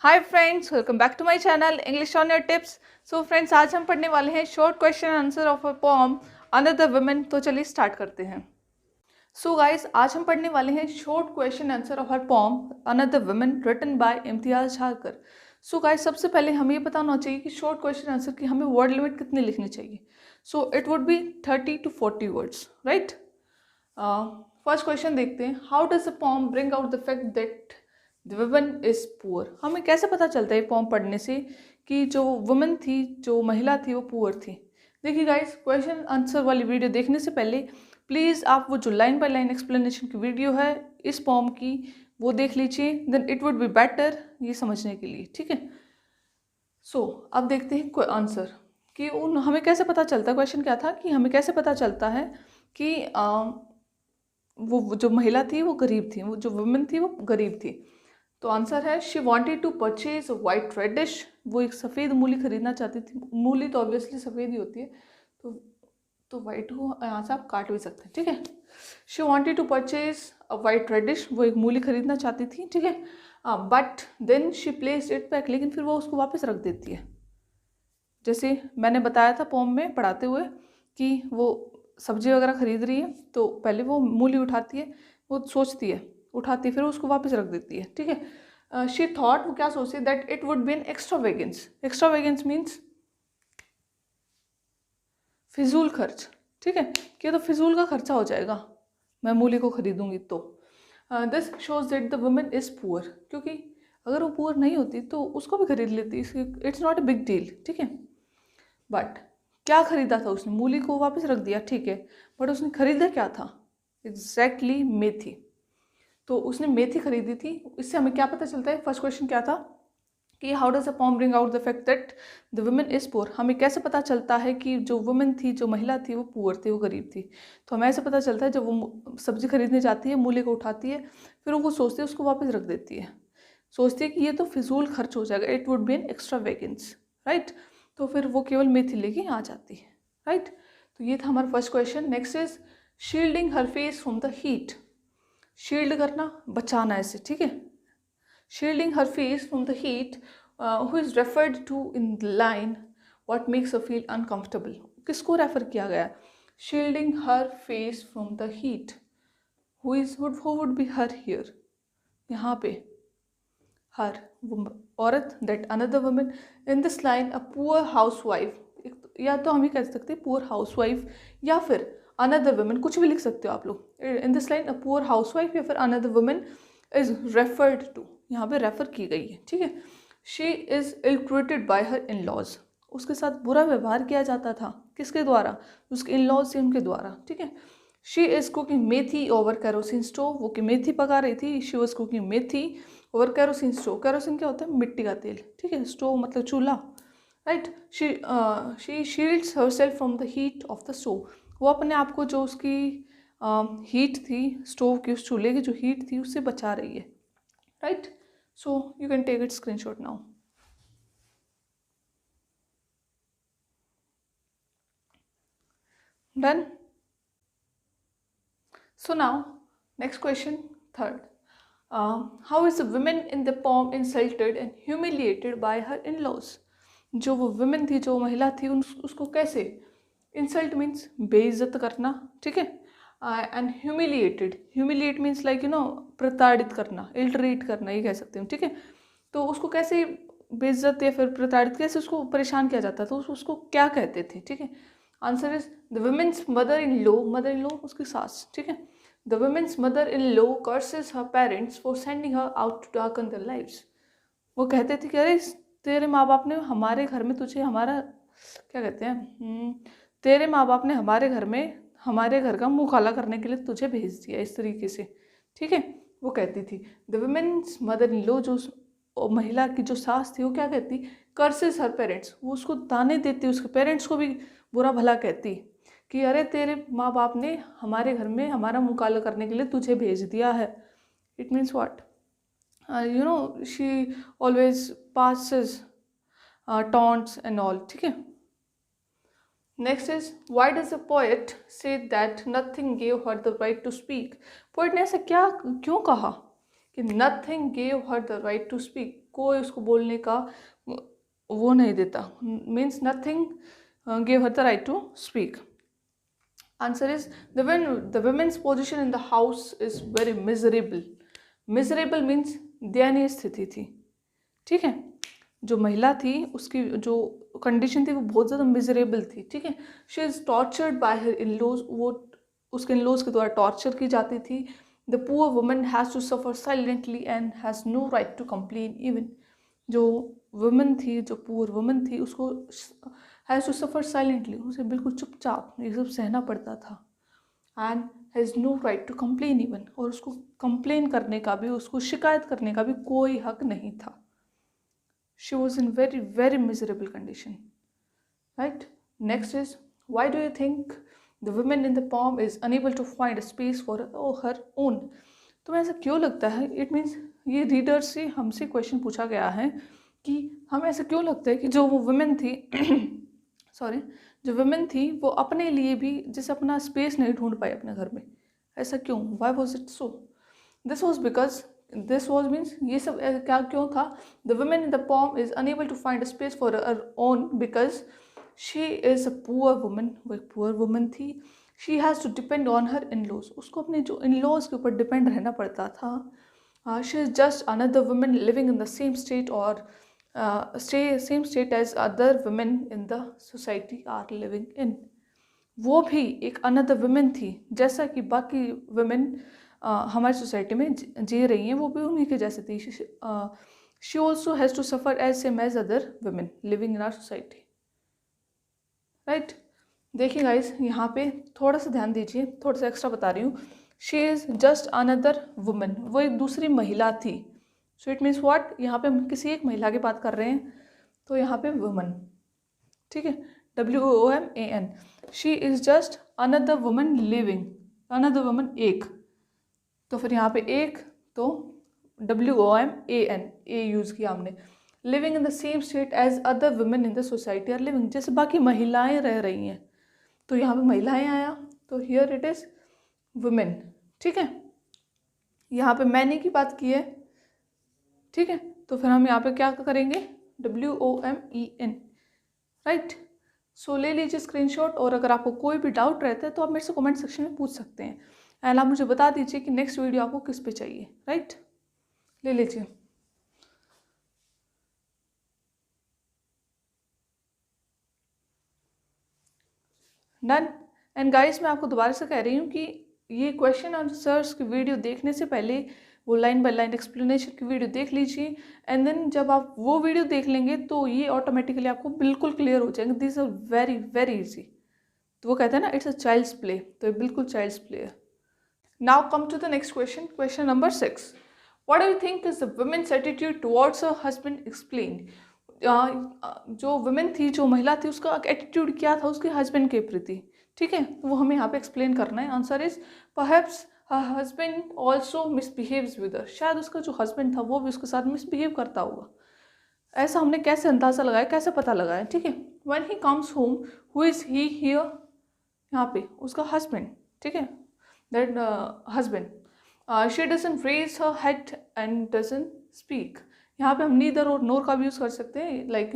Hi friends, welcome back to my channel English on your tips. So friends, आज हम पढ़ने वाले हैं short question answer of a poem another women. तो चलिए स्टार्ट करते हैं। सो गाइस, आज हम पढ़ने वाले हैं short question answer of her poem another women written by Imtiaz Dharker. So guys, सबसे पहले हमें ये पता होना चाहिए कि शॉर्ट क्वेश्चन आंसर की हमें वर्ड लिमिट कितनी लिखनी चाहिए। So it would B 30 to 40 words, right. First question देखते हैं। How does the poem bring out the fact that the woman is poor. हमें कैसे पता चलता है पोएम पढ़ने से कि जो वुमन थी, जो महिला थी, वो पुअर थी। देखिए गाइस, क्वेश्चन आंसर वाली वीडियो देखने से पहले प्लीज़ आप वो जो लाइन बाय लाइन एक्सप्लेनेशन की वीडियो है इस पोएम की, वो देख लीजिए। Then it would be better ये समझने के लिए, ठीक है। सो अब देखते हैं आंसर कि हमें कैसे पता चलता है। क्वेश्चन क्या था कि हमें कैसे पता चलता है कि वो जो महिला थी वो गरीब थी, वो जो वुमन थी वो गरीब थी। तो आंसर है she wanted to purchase white radish. वो एक सफ़ेद मूली खरीदना चाहती थी। मूली तो ऑब्वियसली सफ़ेद ही होती है, तो वाइट को यहाँ से आप काट भी सकते हैं, ठीक है। She wanted to purchase a white radish, वो एक मूली खरीदना चाहती थी, ठीक है। But then she placed it back, लेकिन फिर वो उसको वापस रख देती है। जैसे मैंने बताया था पोम में पढ़ाते हुए कि वो सब्जी वगैरह खरीद रही है, तो पहले वो मूली उठाती है, वो सोचती है, उठाती है, फिर उसको वापस रख देती है, ठीक है। शी थॉट, वो क्या सोचती है, that it would be an extravagance. Extravagance means फिजूल खर्च, ठीक है, कि तो फिजूल का खर्चा हो जाएगा मैं मूली को खरीदूंगी तो। This shows that the woman is poor, क्योंकि अगर वो पुअर नहीं होती तो उसको भी खरीद लेती, it's not a big deal, ठीक है। बट क्या खरीदा था उसने? मूली को वापस रख दिया, ठीक है, बट उसने खरीदा क्या था? एग्जैक्टली मेथी। तो उसने मेथी खरीदी थी। इससे हमें क्या पता चलता है? फर्स्ट क्वेश्चन क्या था कि how does a poem bring out the fact that the woman is poor. हमें कैसे पता चलता है कि जो वुमन थी, जो महिला थी, वो पुअर थी, वो गरीब थी। तो हमें ऐसे पता चलता है जब वो सब्जी खरीदने जाती है, मूली को उठाती है, फिर वो सोचती है, उसको वापस रख देती है, सोचती है कि ये तो फिजूल खर्च हो जाएगा, it would be an extravagance, right. तो फिर वो केवल मेथी लेके आ जाती है, राइट। तो ये था हमारा first question. Next is shielding her face from the heat. Shield करना, बचाना ऐसे, ठीक है। Shielding her face from the heat, who is referred to in the line what makes a feel uncomfortable. किसको रेफर किया गया? Shielding her face from the heat, who would be her here, यहाँ पे हर औरत, that another woman in this line a poor housewife. या तो हम ही कह सकते हैं पुअर हाउसवाइफ, या फिर अनदर वुमन, कुछ भी लिख सकते हो आप लोग। In this line a poor housewife या फिर another woman is referred to, यहाँ पे रेफर की गई है, ठीक है। She is ill treated by her in laws. उसके साथ बुरा व्यवहार किया जाता था, किसके द्वारा? उसके इन लॉज से, उनके द्वारा, ठीक है। She is cooking methi over kerosene stove. वो कि मेथी पका रही थी। शी वॉज कुकिंग मेथी और कैरोसिन स्टोव, कैरोसिन क्या होता है? मिट्टी का तेल, ठीक है। स्टोव मतलब चूल्हा, right. She shields herself from the heat of the stove. वो अपने आप को, जो उसकी हीट थी स्टोव की, उस चूल्हे की जो हीट थी, उससे बचा रही है, right. So you can take it screenshot now. Done. So now, next question, third. How is the woman in the poem insulted and humiliated by her in-laws? जो वो women थी, जो महिला थी, उसको कैसे? Insult means बेइज्जत करना, ठीक है। And humiliated, humiliate means like प्रताड़ित करना, ill treat करना, ये कह सकते हैं, ठीक है। तो उसको कैसे बेइज्जत या फिर प्रताड़ित, कैसे उसको परेशान किया जाता था, तो उसको क्या कहते थे, ठीक है। Answer is the women's mother in law. Mother in law उसकी सास, ठीक है। The women's mother in law curses her parents for sending her out to darken their lives. वो कहते थे कि अरे तेरे माँ बाप ने हमारे घर में तुझे, हमारा क्या कहते हैं, तेरे माँ बाप ने हमारे घर में, हमारे घर का मुंह काला करने के लिए तुझे भेज दिया, इस तरीके से, ठीक है। वो कहती थी। The women's mother in law, जो महिला की जो सास थी, वो क्या कहती? कर्सेस हर पेरेंट्स, वो उसको ताने देती, उसके पेरेंट्स को भी बुरा भला कहती कि अरे तेरे माँ बाप ने हमारे घर में हमारा मुँह काला करने के लिए तुझे भेज दिया है। It means what? She always passes taunts and all, ठीक है। Next is why does a poet say that nothing gave her the right to speak. Poet ने ऐसा क्या क्यों कहा कि nothing gave her the right to speak? कोई उसको बोलने का वो नहीं देता, means nothing give her the right to speak. Answer is the women's position in the house is very miserable. Miserable means दयनीय स्थिति थी. ठीक है, जो महिला थी उसकी जो कंडीशन थी वो बहुत ज़्यादा मिजरेबल थी. ठीक है, she is tortured by her in laws, वो उसके इन लॉज के द्वारा टॉर्चर की जाती थी. The poor woman has to suffer silently and has no right to complain even. जो वुमन थी, जो पुअर वुमन थी, उसको हैज़ टू सफ़र साइलेंटली, उसे बिल्कुल चुपचाप ये सब सहना पड़ता था. And has no right to complain even, और उसको कंप्लेन करने का भी, उसको शिकायत करने का भी कोई हक नहीं था. She was in very, very miserable condition. Right? Next is, why do you think the woman in the poem is unable to find a space for her own? तुम्हें ऐसा क्यों लगता है? It means ये रीडर से हमसे question पूछा गया है कि हमें ऐसा क्यों लगता है कि जो वो वुमेन थी जो वुमेन थी वो अपने लिए भी जैसे अपना स्पेस नहीं ढूंढ पाई अपने घर में. ऐसा क्यों? Why was it so? This was because means ये सब क्या क्यों था? The woman in the poem is unable to find a space for her own because she is a poor woman. वो एक poor woman थी. She has to depend on her in-laws. उसको अपने जो in-laws के ऊपर depend रहना पड़ता था. She is just another woman living in the same state or same state as other women in the society are living in. वो भी एक another woman थी, जैसा कि बाकी women हमारी सोसाइटी में जी रही हैं, वो भी उन्हीं के जैसे थी. She also has to suffer as same as other women living in our society. Right, देखिए गाइस, यहाँ पे थोड़ा सा ध्यान दीजिए, थोड़ा सा एक्स्ट्रा बता रही हूँ. She is just another women, वो एक दूसरी महिला थी. सो इट मीन्स व्हाट, यहाँ पे हम किसी एक महिला की बात कर रहे हैं, तो यहाँ पे वुमन. ठीक है, WOMAN. She is just another woman living, another woman एक, तो फिर यहाँ पे एक, तो WOMAN, ए यूज़ किया हमने. Living in the same state as other women in the society are living, जैसे बाकी महिलाएं रह रही हैं, तो यहाँ पे महिलाएं आया, तो हियर इट इज़ वुमेन. ठीक है, यहाँ पे मैंने की बात की है. ठीक है, तो फिर हम यहाँ पे क्या करेंगे? WOMEN. राइट, सो ले लीजिए स्क्रीनशॉट, और अगर आपको कोई भी डाउट रहता है तो आप मेरे से कमेंट सेक्शन में पूछ सकते हैं. एंड आप मुझे बता दीजिए कि नेक्स्ट वीडियो आपको किस पे चाहिए. राइट, ले लीजिए. डन. एंड गाइस, मैं आपको दोबारा से कह रही हूँ कि ये क्वेश्चन आंसर्स की वीडियो देखने से पहले वो लाइन बाय लाइन एक्सप्लेनेशन की वीडियो देख लीजिए. एंड देन जब आप वो वीडियो देख लेंगे तो ये ऑटोमेटिकली आपको बिल्कुल क्लियर हो जाएंगे. This are very very easy. तो वो कहते हैं ना, इट्स अ चाइल्ड्स प्ले, तो ये बिल्कुल चाइल्ड्स प्ले है. Now come to the next question. Question number 6. What do you think is the woman's attitude towards her husband? Explain. जो women थी, जो महिला थी, उसका एटीट्यूड क्या था उसके हस्बैंड के प्रति. ठीक है, तो वो हमें यहाँ पे एक्सप्लेन करना है. Answer is perhaps her husband also misbehaves with her. शायद उसका जो हस्बैंड था वो भी उसके साथ मिसबिहेव करता होगा. ऐसा हमने कैसे अंदाज़ा लगाया, कैसे पता लगाया? ठीक है, when he comes home, who is he here? यहाँ पे उसका हस्बैंड. ठीक है, that husband. She doesn't raise her head and doesn't speak. यहाँ पे हम neither और nor का भी यूज़ कर सकते हैं. Like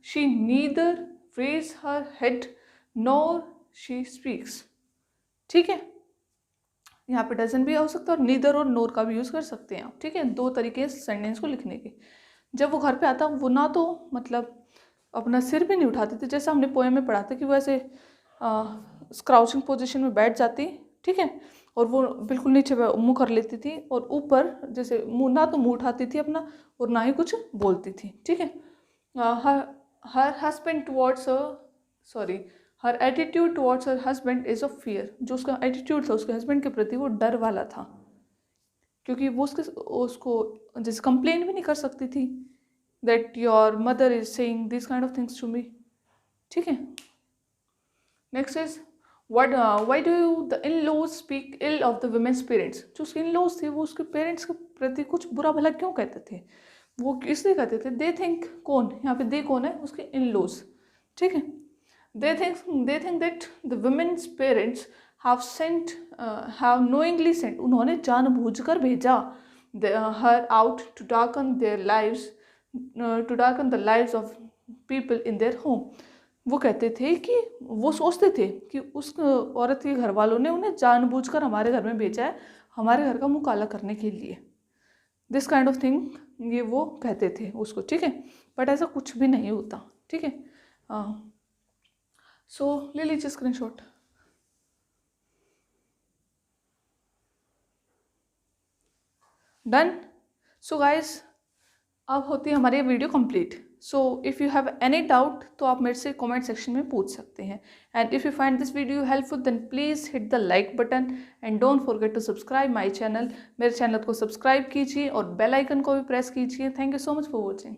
she neither raise her head nor she speaks. ठीक है, यहाँ पे doesn't भी हो सकता है और neither और nor का भी यूज़ कर सकते हैं आप. ठीक है, दो तरीके सेंटेंस को लिखने के. जब वो घर पे आता वो ना तो मतलब अपना सिर भी नहीं उठाती थी, जैसा हमने पोएम में पढ़ा था कि वो ऐसे स्क्राउचिंग पोजिशन में बैठ जाती. ठीक है, और वो बिल्कुल नीचे मुँह कर लेती थी, और ऊपर जैसे मुँह, ना तो मुँह उठाती थी अपना और ना ही कुछ बोलती थी. ठीक है, her husband towards her attitude towards her husband is of fear. जो उसका एटीट्यूड था उसके हस्बैंड के प्रति वो डर वाला था, क्योंकि वो उसको जैसे कंप्लेन भी नहीं कर सकती थी that your mother is saying this kind of things to me. ठीक है, next is why do the in-laws speak ill of the women's parents? जो उसके in-laws थे वो उसके पेरेंट्स के प्रति कुछ बुरा भला क्यों कहते थे? वो इसलिए कहते थे, they think, कौन यहाँ पे they कौन है? उसके in-laws. ठीक है, they think that the women's parents have knowingly sent, उन्होंने जानबूझकर भेजा her out to darken their lives to darken the lives of people in their home. वो कहते थे कि वो सोचते थे कि उस औरत के घर वालों ने उन्हें जानबूझकर हमारे घर में भेजा है, हमारे घर का मुंह काला करने के लिए। दिस काइंड ऑफ थिंग ये वो कहते थे उसको, ठीक है। बट ऐसा कुछ भी नहीं होता, ठीक है। सो ले लीजिए स्क्रीनशॉट। डन। सो गाइस, अब होती है हमारी video complete. So if you have any doubt तो आप मेरे से कमेंट सेक्शन में पूछ सकते हैं। And if you find this video helpful then please hit the like button and don't forget to subscribe my channel. मेरे चैनल को सब्सक्राइब कीजिए और बेल आइकन को भी प्रेस कीजिए। Thank you so much for watching.